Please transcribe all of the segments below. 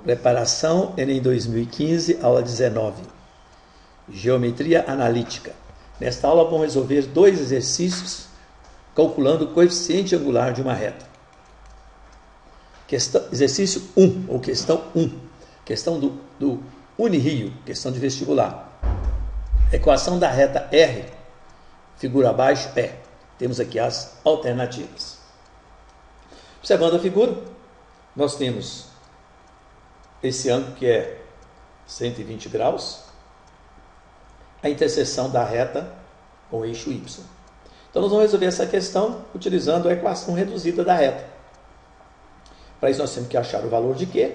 Preparação Enem 2015, aula 19. Geometria analítica. Nesta aula vamos resolver dois exercícios calculando o coeficiente angular de uma reta. Exercício 1, ou questão 1. Questão do Unirio, questão de vestibular. Equação da reta R, figura abaixo, é. Temos aqui as alternativas. Observando a figura, nós temos esse ângulo que é 120 graus, a interseção da reta com o eixo Y. Então nós vamos resolver essa questão utilizando a equação reduzida da reta. Para isso nós temos que achar o valor de Q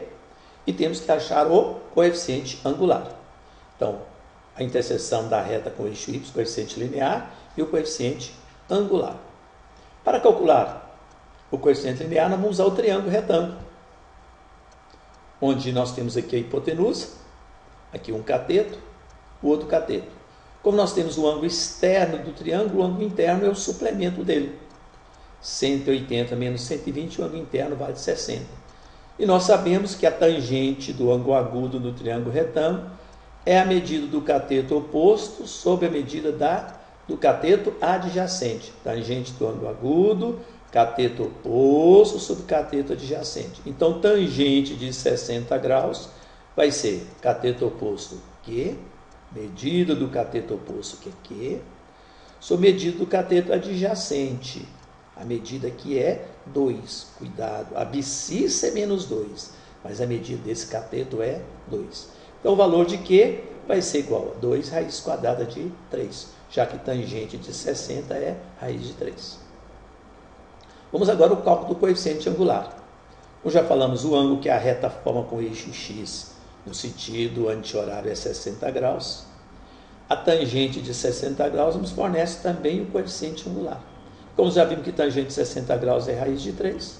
e temos que achar o coeficiente angular. Então, a interseção da reta com o eixo Y, coeficiente linear, e o coeficiente angular. Para calcular o coeficiente linear, nós vamos usar o triângulo retângulo, onde nós temos aqui a hipotenusa, aqui um cateto, o outro cateto. Como nós temos o ângulo externo do triângulo, o ângulo interno é o suplemento dele. 180 menos 120, o ângulo interno vale 60. E nós sabemos que a tangente do ângulo agudo no triângulo retângulo é a medida do cateto oposto sobre a medida do cateto adjacente. Tangente do ângulo agudo, cateto oposto sobre cateto adjacente. Então, tangente de 60 graus vai ser cateto oposto Q, medida do cateto oposto que é Q, sobre medida do cateto adjacente. A medida aqui é 2. Cuidado, a abscissa é menos 2, mas a medida desse cateto é 2. Então, o valor de Q vai ser igual a 2 raiz quadrada de 3, já que tangente de 60 é raiz de 3. Vamos agora ao cálculo do coeficiente angular. Como já falamos, o ângulo que a reta forma com o eixo X no sentido anti-horário é 60 graus. A tangente de 60 graus nos fornece também o coeficiente angular. Como já vimos que tangente de 60 graus é raiz de 3,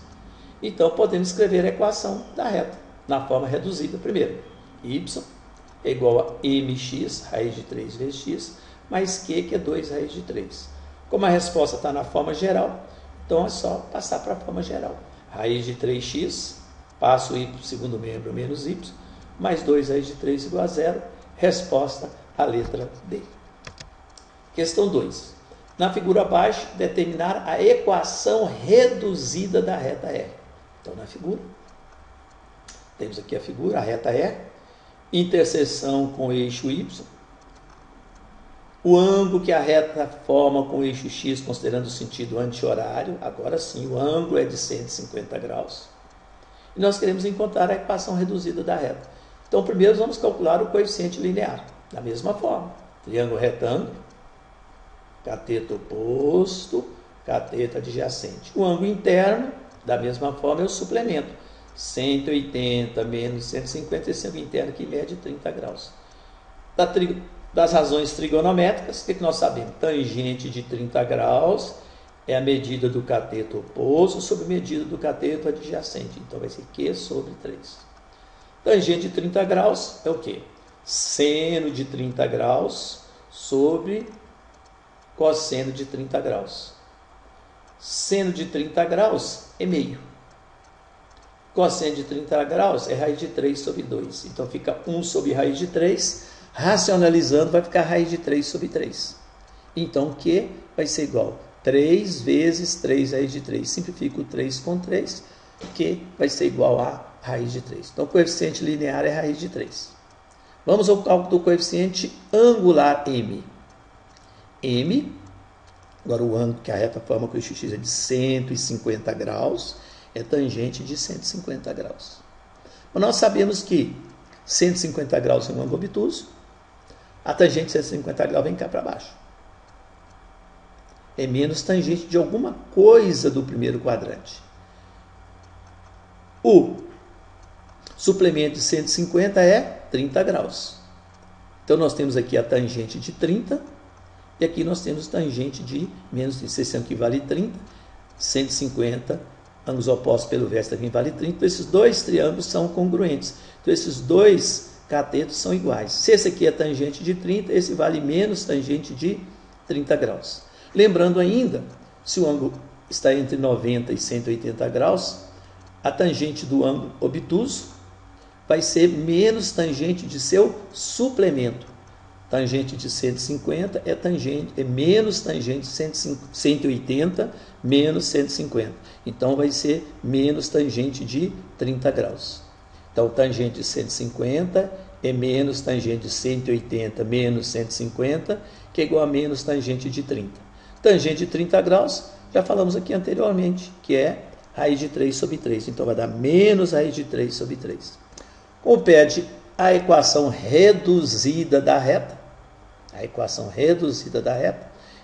então podemos escrever a equação da reta na forma reduzida. Primeiro, y é igual a mx, raiz de 3 vezes x, mais q, que é 2 raiz de 3. Como a resposta está na forma geral, então é só passar para a forma geral. Raiz de 3x, passo y para o segundo membro menos y, mais 2 raiz de 3 igual a 0. Resposta, a letra D. Questão 2. Na figura abaixo, determinar a equação reduzida da reta R. Então, na figura, temos aqui a figura, a reta R, interseção com o eixo Y, o ângulo que a reta forma com o eixo X, considerando o sentido anti-horário, agora sim, o ângulo é de 150 graus. E nós queremos encontrar a equação reduzida da reta. Então, primeiro vamos calcular o coeficiente linear. Da mesma forma, triângulo retângulo, cateto oposto, cateto adjacente. O ângulo interno, da mesma forma, é o suplemento. 180 menos 150, esse ângulo interno que mede 30 graus. Das razões trigonométricas, o que nós sabemos? Tangente de 30 graus é a medida do cateto oposto sobre a medida do cateto adjacente. Então, vai ser Q sobre 3. Tangente de 30 graus é o quê? Seno de 30 graus sobre cosseno de 30 graus. Seno de 30 graus é meio. Cosseno de 30 graus é raiz de 3 sobre 2. Então, fica 1 sobre raiz de 3. Racionalizando, vai ficar raiz de 3 sobre 3. Então, Q vai ser igual a 3 vezes 3 raiz de 3. Simplifico 3 com 3. Q vai ser igual a raiz de 3. Então, o coeficiente linear é raiz de 3. Vamos ao cálculo do coeficiente angular M. M, agora o ângulo que a reta forma com o eixo X é de 150 graus, é tangente de 150 graus. Mas nós sabemos que 150 graus é um ângulo obtuso, a tangente de 150 graus vem cá para baixo. É menos tangente de alguma coisa do primeiro quadrante. O suplemento de 150 é 30 graus. Então, nós temos aqui a tangente de 30 e aqui nós temos tangente de menos 30. Esse ângulo que vale 30, 150, ângulos opostos pelo verso também vale 30. Então, esses dois triângulos são congruentes. Então, esses dois catetos são iguais. Se esse aqui é tangente de 30, esse vale menos tangente de 30 graus. Lembrando ainda, se o ângulo está entre 90 e 180 graus, a tangente do ângulo obtuso vai ser menos tangente de seu suplemento. Tangente de 150 é menos tangente de 180 menos 150. Então, vai ser menos tangente de 30 graus. Então, tangente de 150 é menos tangente de 180 menos 150, que é igual a menos tangente de 30. Tangente de 30 graus, já falamos aqui anteriormente, que é raiz de 3 sobre 3. Então, vai dar menos raiz de 3 sobre 3. Como pede a equação reduzida da reta,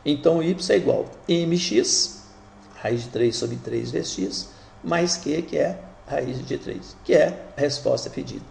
então y é igual a mx, raiz de 3 sobre 3 vezes x, mais q, que é raiz de 3, que é a resposta pedida.